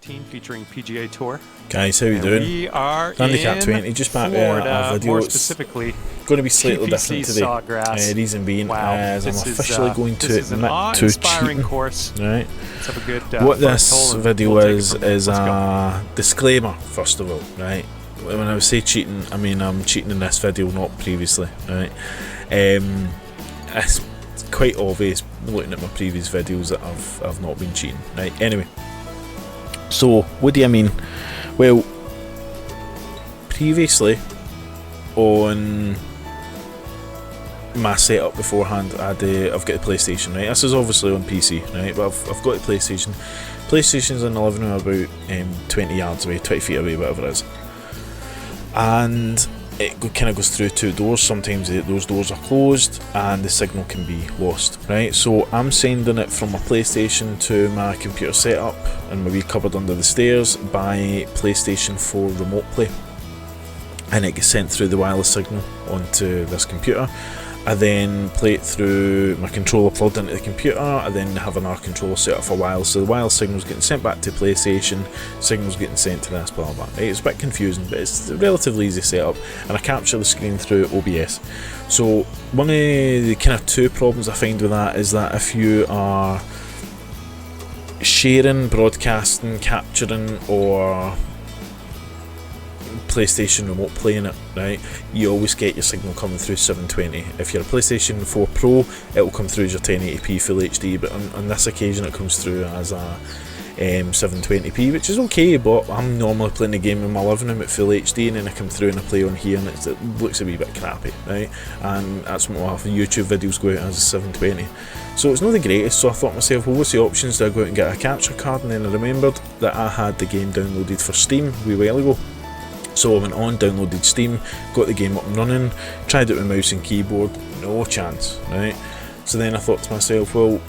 2015 featuring PGA Tour. Guys, how you doing? We are AndyKapt20, just back with a video. More specifically, it's going to be slightly different today. Sawgrass. Reason being, wow. I'm officially going to admit to cheating. Course. Right. Let's have a good, what this video is a disclaimer, first of all, right? When I say cheating, I mean I'm cheating in this video, not previously, right? It's quite obvious looking at my previous videos that I've not been cheating, right? Anyway, so what do I mean? Well, previously on my setup beforehand, I've got the PlayStation, right? This is obviously on PC, right? But I've got the PlayStation. PlayStation's in the living room about 20 yards away, 20 feet away, whatever it is. And it kind of goes through two doors. Sometimes those doors are closed and the signal can be lost, right? So I'm sending it from my PlayStation to my computer setup in my wee cupboard under the stairs by PlayStation 4 remote play, and it gets sent through the wireless signal onto this computer. I then play it through my controller plugged into the computer. I then have another controller set up for wireless, so the wireless signal's getting sent back to PlayStation, signal's getting sent to this, blah blah blah. Right? It's a bit confusing, but it's a relatively easy setup, and I capture the screen through OBS. So one of the kind of two problems I find with that is that if you are sharing, broadcasting, capturing, or PlayStation remote playing it, right, you always get your signal coming through 720. If you're a PlayStation 4 Pro, it will come through as your 1080p full HD, but on this occasion it comes through as a 720p, which is okay, but I'm normally playing the game in my living room at full HD, and then I come through and I play on here and it looks a wee bit crappy, right? And that's what my YouTube videos go out as a 720. So it's not the greatest, so I thought to myself, well, what's the options? Do I go out and get a capture card? And then I remembered that I had the game downloaded for Steam a wee while ago. So I went on, downloaded Steam, got the game up and running, tried it with mouse and keyboard, no chance, right? So then I thought to myself, well,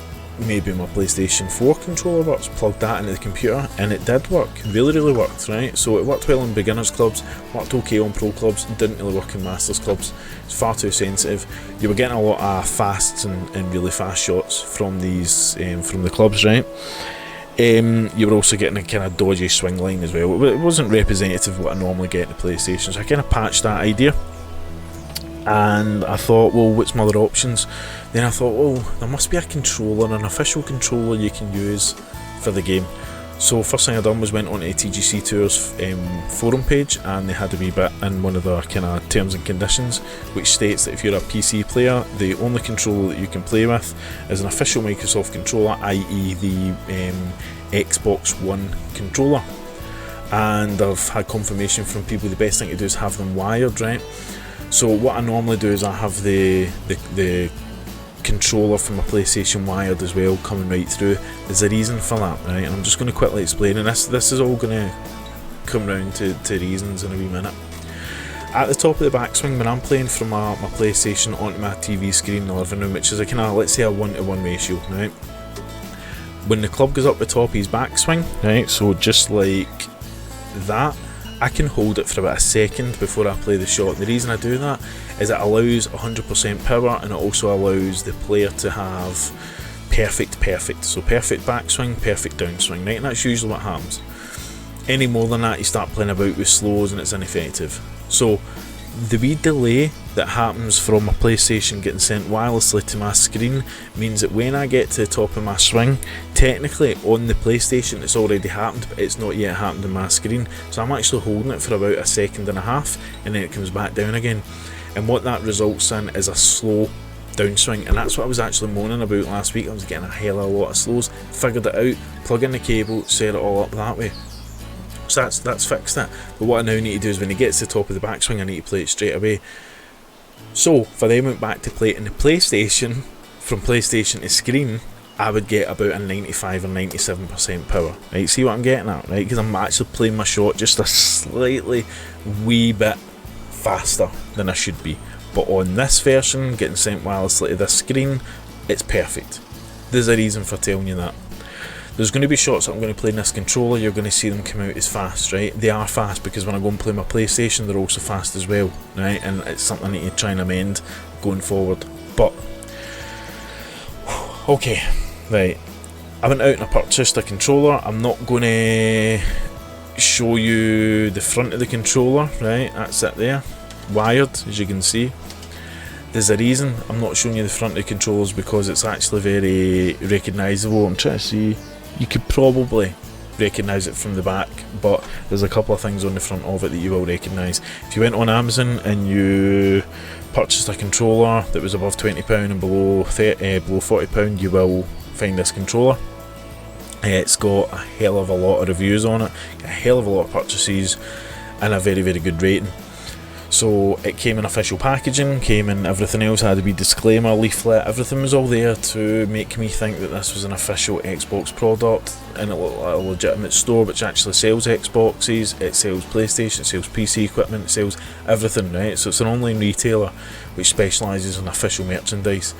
maybe my PlayStation 4 controller works, plugged that into the computer, and it did work, really worked, right? So it worked well in beginners clubs, worked okay on pro clubs, didn't really work in masters clubs. It's far too sensitive. You were getting a lot of fasts and really fast shots from these, from the clubs, right? You were also getting a kind of dodgy swing line as well. It wasn't representative of what I normally get in the PlayStation, so I kind of patched that idea. And I thought, well, what's my other options? Then I thought, well, there must be a controller, an official controller you can use for the game. So first thing I done was went on to TGC Tours forum page, and they had a wee bit in one of their kind of terms and conditions, which states that if you're a PC player, the only controller that you can play with is an official Microsoft controller, i.e. the Xbox One controller. And I've had confirmation from people the best thing to do is have them wired, right? So what I normally do is I have the controller from my PlayStation wired as well, coming right through. There's a reason for that, right? And I'm just going to quickly explain, and this is all going to come round to reasons in a wee minute. At the top of the backswing, when I'm playing from my PlayStation onto my TV screen in the living room, which is a kind of, let's say, a 1-to-1 ratio, right? When the club goes up the top of his backswing, right, so just like that, I can hold it for about a second before I play the shot. The reason I do that is it allows 100% power, and it also allows the player to have perfect, so perfect backswing, perfect downswing, right? And that's usually what happens. Any more than that, you start playing about with slows and it's ineffective. So the wee delay that happens from my PlayStation getting sent wirelessly to my screen means that when I get to the top of my swing, technically on the PlayStation it's already happened, but it's not yet happened on my screen. So I'm actually holding it for about a second and a half, and then it comes back down again. And what that results in is a slow downswing, and that's what I was actually moaning about last week. I was getting a hell of a lot of slows. Figured it out, plug in the cable, set it all up that way. So that's fixed it. But what I now need to do is when it gets to the top of the backswing, I need to play it straight away. So if I then went back to play it in the PlayStation, from PlayStation to screen, I would get about a 95 or 97% power. Right, see what I'm getting at, right? Because I'm actually playing my shot just a slightly wee bit faster than I should be. But on this version, getting sent wirelessly to this screen, it's perfect. There's a reason for telling you that. There's going to be shots that I'm going to play in this controller, you're going to see them come out as fast, right? They are fast because when I go and play my PlayStation, they're also fast as well, right? And it's something I need to try and amend going forward. But, okay, right. I went out and I purchased a controller. I'm not going to show you the front of the controller, right? That's it there, wired, as you can see. There's a reason I'm not showing you the front of the controllers, because it's actually very recognisable. I'm trying to see, you could probably recognise it from the back, but there's a couple of things on the front of it that you will recognise. If you went on Amazon and you purchased a controller that was above £20 and below £40, you will find this controller. It's got a hell of a lot of reviews on it, a hell of a lot of purchases, and a very, very good rating. So it came in official packaging, came in everything else, had a wee disclaimer leaflet, everything was all there to make me think that this was an official Xbox product in a legitimate store which actually sells Xboxes, it sells PlayStation, it sells PC equipment, it sells everything, right? So it's an online retailer which specialises in official merchandise.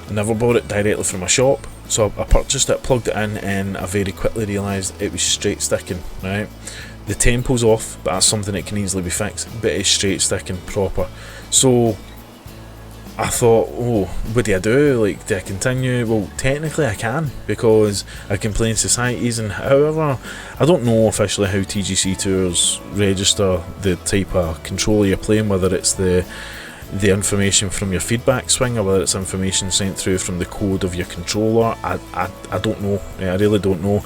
I never bought it directly from a shop, so I purchased it, plugged it in, and I very quickly realised it was straight sticking, right? The tempo's off, but that's something that can easily be fixed, but it's straight sticking proper. So I thought, oh, what do I do? Like, do I continue? Well, technically I can, because I can play in societies, and however, I don't know officially how TGC Tours register the type of controller you're playing, whether it's the information from your feedback swing or whether it's information sent through from the code of your controller. I don't know, I really don't know,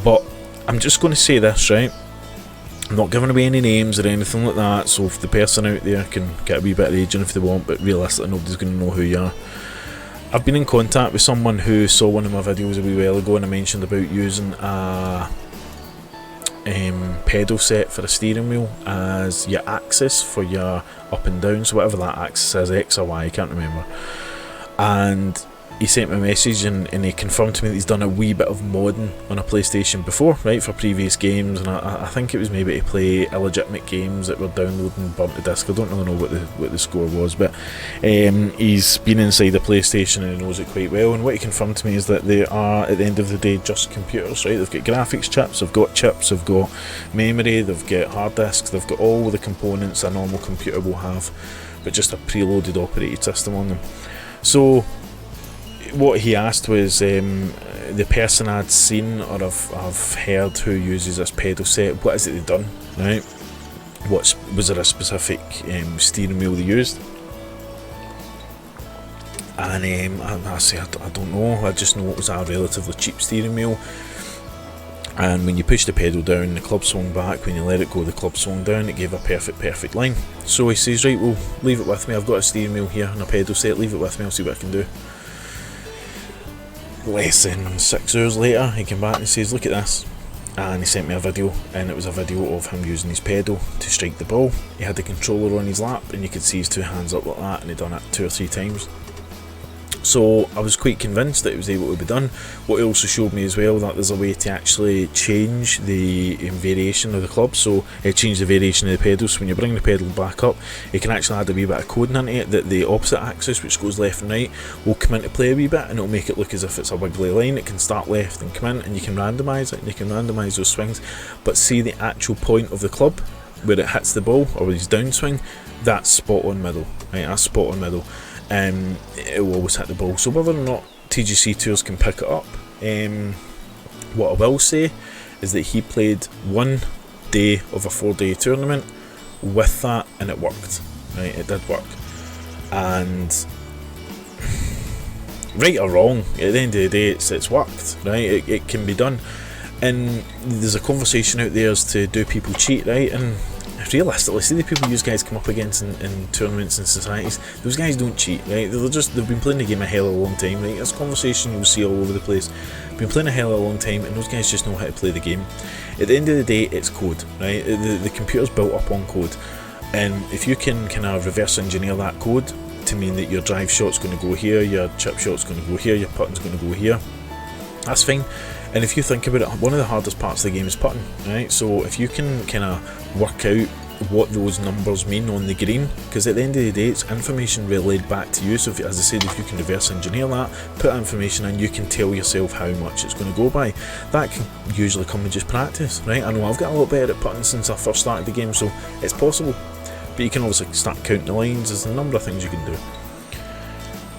but I'm just going to say this, right? I'm not giving away any names or anything like that, so if the person out there can get a wee bit of raging if they want, but realistically nobody's going to know who you are. I've been in contact with someone who saw one of my videos a wee while ago, and I mentioned about using a pedal set for a steering wheel as your axis for your up and down, so whatever that axis is, X or Y, I can't remember. And he sent me a message and he confirmed to me that he's done a wee bit of modding on a PlayStation before, right, for previous games, and I think it was maybe to play illegitimate games that were downloading burnt to disk. I don't really know what the score was, but he's been inside the PlayStation and he knows it quite well, and what he confirmed to me is that they are, at the end of the day, just computers, right? They've got graphics chips, they've got chips, they've got memory, they've got hard disks, they've got all the components a normal computer will have, but just a preloaded operating system on them. So what he asked was, the person I'd seen or I've heard who uses this pedal set, what is it they've done, right? Was there a specific steering wheel they used? And I say I don't know, I just know it was a relatively cheap steering wheel, and when you push the pedal down, the club swung back, when you let it go, the club swung down, it gave a perfect line. So he says, right, well, leave it with me, I've got a steering wheel here and a pedal set, leave it with me, I'll see what I can do. Less than 6 hours later, he came back and he says, look at this, and he sent me a video, and it was a video of him using his pedal to strike the ball. He had the controller on his lap and you could see his two hands up like that, and he'd done it 2 or 3 times. So I was quite convinced that it was able to be done. What he also showed me as well, that there's a way to actually change the variation of the club, so change the variation of the pedal, so when you bring the pedal back up, you can actually add a wee bit of coding into it, that the opposite axis, which goes left and right, will come into play a wee bit, and it'll make it look as if it's a wiggly line. It can start left and come in, and you can randomise it, and you can randomise those swings, but see the actual point of the club, where it hits the ball, or his downswing, that's spot on middle, right, that's spot on middle. It will always hit the ball. So whether or not TGC Tours can pick it up, what I will say is that he played one day of a 4-day tournament with that, and it worked, right? It did work, and right or wrong, at the end of the day, it's worked, right? It can be done, and there's a conversation out there as to, do people cheat, right? And realistically, see the people you guys come up against in tournaments and societies, those guys don't cheat, right? They've been playing the game a hell of a long time, right? It's a conversation you'll see all over the place. Been playing a hell of a long time, and those guys just know how to play the game. At the end of the day, it's code, right? The computer's built up on code, and if you can kind of reverse engineer that code to mean that your drive shot's going to go here, your chip shot's going to go here, your putting's going to go here, that's fine. And if you think about it, one of the hardest parts of the game is putting, right? So if you can kind of work out what those numbers mean on the green, because at the end of the day, it's information relayed back to you. So if, as I said, if you can reverse engineer that, put that information in, you can tell yourself how much it's going to go by. That can usually come with just practice, right? I know I've got a lot better at putting since I first started the game, so it's possible. But you can obviously start counting the lines. There's a number of things you can do.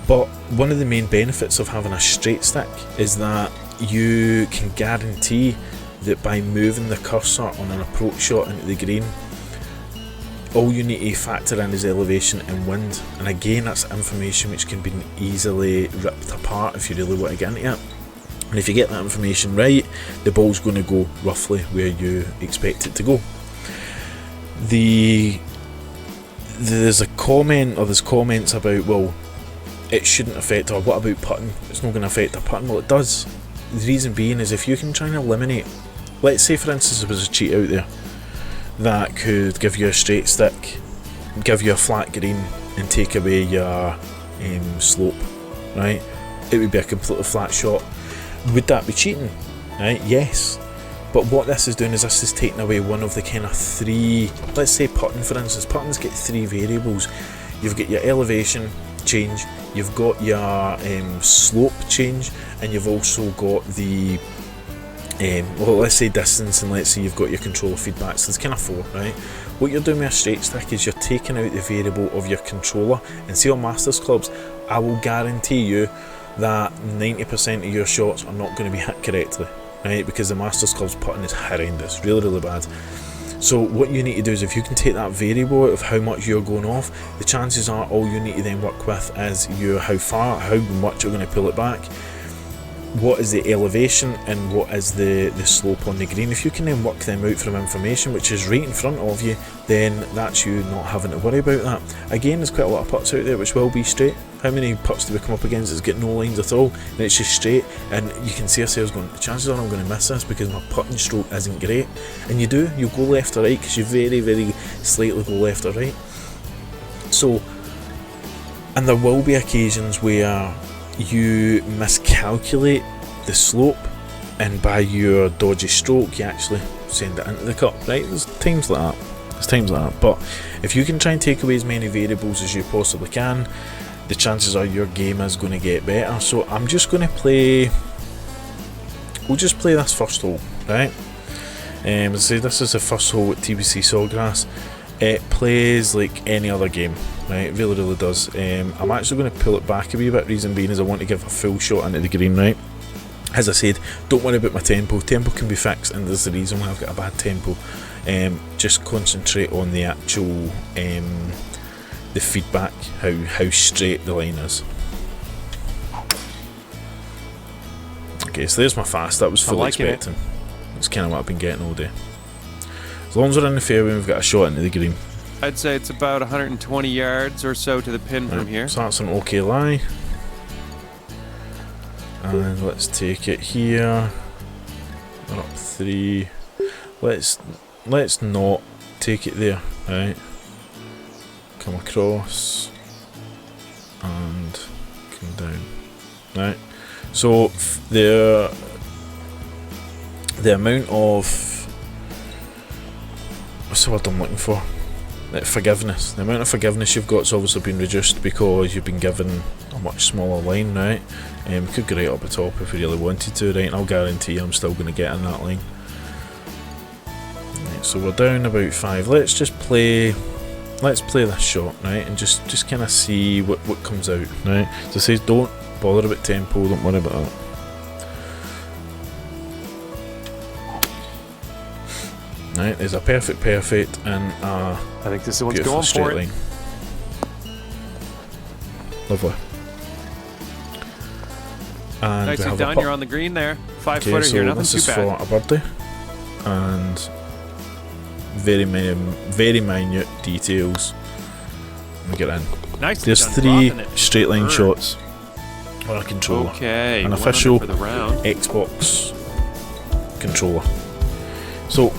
But one of the main benefits of having a straight stick is that you can guarantee that by moving the cursor on an approach shot into the green, all you need to factor in is elevation and wind, and again that's information which can be easily ripped apart if you really want to get into it. And if you get that information right, the ball's going to go roughly where you expect it to go. There's a comment, or there's comments about, well, it shouldn't affect, or what about putting? It's not going to affect the putting. Well, it does. The reason being is if you can try and eliminate, let's say for instance there was a cheat out there that could give you a straight stick, give you a flat green and take away your slope, right? It would be a completely flat shot. Would that be cheating? Right? Yes. But what this is doing is this is taking away one of the kind of three, let's say putting for instance, putting's got three variables. You've got your elevation change, you've got your slope change, and you've also got the well, let's say distance, and let's say you've got your controller feedback. So there's kind of four, right? What you're doing with a straight stick is you're taking out the variable of your controller, and see on Masters clubs, I will guarantee you that 90% of your shots are not going to be hit correctly, right? Because the Masters clubs putting is horrendous, really, really bad. So what you need to do is if you can take that variable out of how much you're going off, the chances are all you need to then work with is how much you're going to pull it back, what is the elevation, and what is the slope on the green. If you can then work them out from information which is right in front of you, then that's you not having to worry about that. Again, there's quite a lot of putts out there which will be straight. How many putts do we come up against that's got no lines at all and it's just straight, and you can see ourselves going, the chances are I'm going to miss this because my putting stroke isn't great. And you do, you go left or right because you very, very slightly go left or right. So, and there will be occasions where you miscalculate the slope, and by your dodgy stroke you actually send it into the cup, right? There's times like that. But if you can try and take away as many variables as you possibly can, the chances are your game is going to get better. So I'm just going to play, we'll just play this first hole, right? As I say, this is the first hole at TBC Sawgrass. It plays like any other game, right? It really, really does. I'm actually going to pull it back a wee bit, reason being is I want to give a full shot into the green, right? As I said, don't worry about my tempo. Tempo can be fixed, and there's the reason why I've got a bad tempo. Just concentrate on the actual the feedback, how straight the line is. Okay, so there's my fast. That was fully expecting. That's kind of what I've been getting all day. As long as we're in the fairway, we've got a shot into the green. I'd say it's about 120 yards or so to the pin from here. So that's an okay lie. And let's take it here. We're up 3. Let's not take it there, right? Come across and come down, right? So the amount of, what's the word I'm looking for? Forgiveness. The amount of forgiveness you've got's obviously been reduced because you've been given a much smaller line, right? We could go right up the top if we really wanted to, right? And I'll guarantee you I'm still going to get in that line. Right, so we're down about 5. Let's play this shot, right? And just kind of see what comes out, right? So it says don't bother about tempo, don't worry about that. Right, there's a perfect and a I think this is what's beautiful going straight for it. line. Lovely. And Nicely we have done, you're on the green there. 5 footer so here, nothing this too is bad. for a birdie, and very minute details. We get in. Nicely There's done, 3 rocking it. straight line Bird. shots on a controller. Okay, An one official under for the round. Xbox controller. So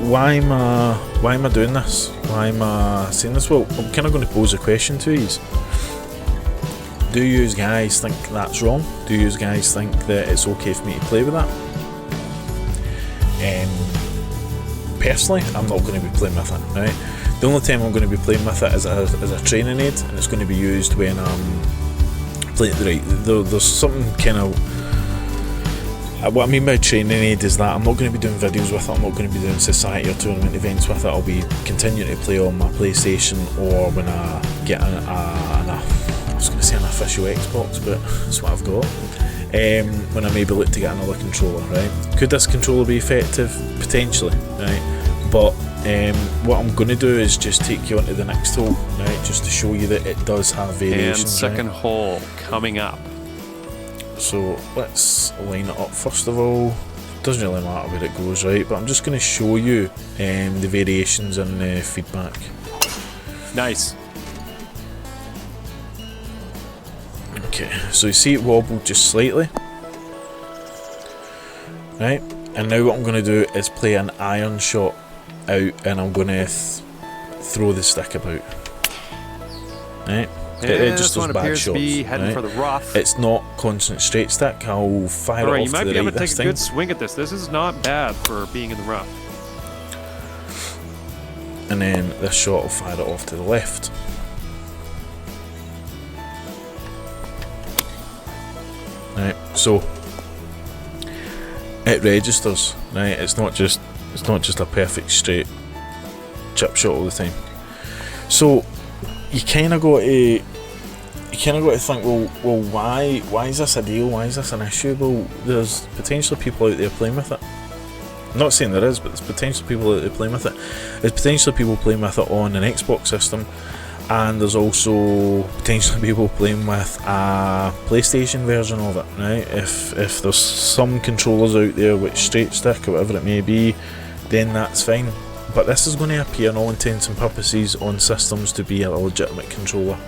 why am I doing this? Why am I saying this? Well, I'm kind of going to pose a question to you. Do you guys think that's wrong? Do you guys think that it's okay for me to play with that? Personally, I'm not going to be playing with it, right? The only time I'm going to be playing with it is as a training aid, and it's going to be used when I'm playing. Right, there's something kind of. What I mean by training aid is that I'm not going to be doing videos with it, I'm not going to be doing society or tournament events with it. I'll be continuing to play on my PlayStation, or when I get I was going to say an official Xbox, but that's what I've got. when I maybe look to get another controller, right? Could this controller be effective? Potentially, right? But what I'm going to do is just take you onto the next hole, right? Just to show you that it does have variations. And second right? hole coming up. So let's line it up first of all. Doesn't really matter where it goes, right? But I'm just going to show you the variations and feedback. Nice. Okay, so you see it wobbled just slightly, right? And now what I'm going to do is play an iron shot out, and I'm going to throw the stick about, right? It just does bad shots, to be heading right? for the rough. It's not constant straight stick. I'll fire it off you might to the be able right to take this a time. good swing at this. This is not bad for being in the rough. And then this shot will fire it off to the left. Right, so it registers, right? It's not just a perfect straight chip shot all the time. So you kind of got to think, well, why is this a deal? Why is this an issue? Well, there's potentially people out there playing with it. I'm not saying there is, but there's potentially people out there playing with it. There's potentially people playing with it on an Xbox system, and there's also potentially people playing with a PlayStation version of it, right? If there's some controllers out there which straight stick or whatever it may be, then that's fine. But this is going to appear in all intents and purposes on systems to be a legitimate controller.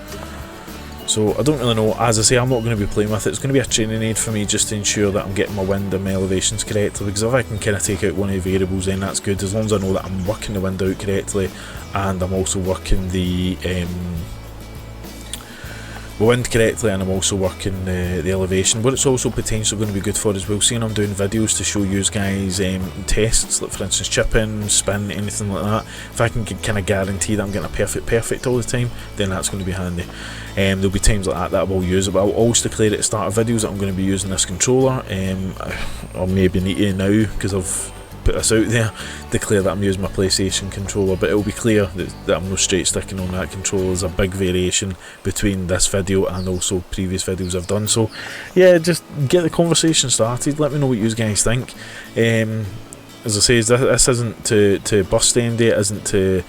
So I don't really know. As I say, I'm not going to be playing with it. It's going to be a training aid for me just to ensure that I'm getting my wind and my elevations correctly, because if I can kind of take out one of the variables, then that's good, as long as I know that I'm working the wind out correctly and I'm also working the wind correctly, and I'm also working the elevation. What it's also potentially going to be good for as well, seeing I'm doing videos to show you guys tests, like for instance chipping, spin, anything like that. If I can kind of guarantee that I'm getting a perfect all the time, then that's going to be handy. There'll be times like that I will use it, but I'll always declare at the start of videos that I'm going to be using this controller. Or maybe need to now, because I've put this out there, declare that I'm using my PlayStation controller, but it'll be clear that I'm no straight sticking on that controller. There's a big variation between this video and also previous videos I've done. So yeah, just get the conversation started, let me know what you guys think. As I say, this isn't to bust AMD, it isn't to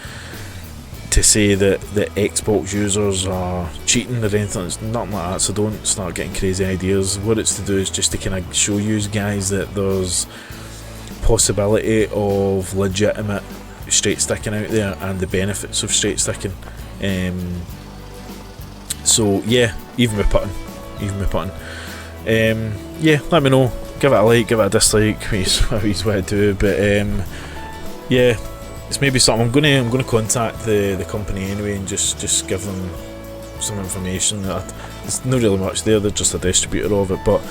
say that the Xbox users are cheating or anything. It's nothing like that, so don't start getting crazy ideas. What it's to do is just to kind of show you guys that there's possibility of legitimate straight sticking out there and the benefits of straight sticking. So yeah, even with putting. Yeah, let me know, give it a like, give it a dislike, what you want to do, but yeah, it's maybe something I'm gonna contact the company anyway and just give them some information. There's not really much there, they're just a distributor of it, but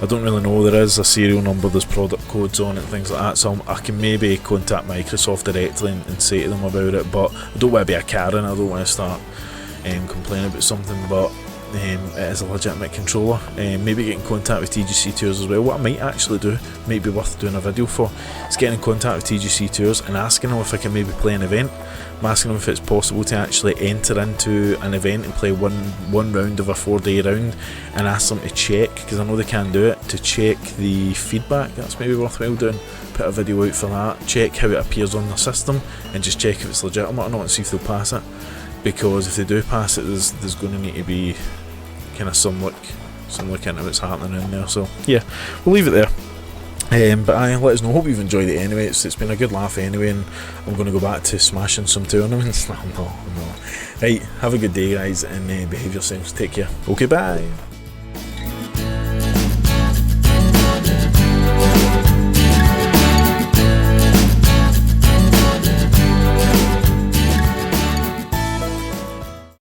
I don't really know. There is a serial number, there's product codes on it and things like that, so I can maybe contact Microsoft directly and say to them about it. But I don't want to be a Karen, I don't want to start complaining about something, but it is a legitimate controller. Maybe get in contact with TGC Tours as well. What I might actually do, might be worth doing a video for, is getting in contact with TGC Tours and asking them if I can maybe play an event. I'm asking them if it's possible to actually enter into an event and play one round of a 4-day round, and ask them to check, because I know they can do it, to check the feedback. That's maybe worthwhile doing. Put a video out for that, check how it appears on the system, and just check if it's legitimate or not, and see if they'll pass it. Because if they do pass it, there's going to need to be kind of some look into what's happening in there. So yeah, we'll leave it there. But let us know. Hope you've enjoyed it anyway. It's been a good laugh anyway, and I'm going to go back to smashing some tournaments. No. Right, have a good day guys, and behave yourselves. Take care. Okay, bye.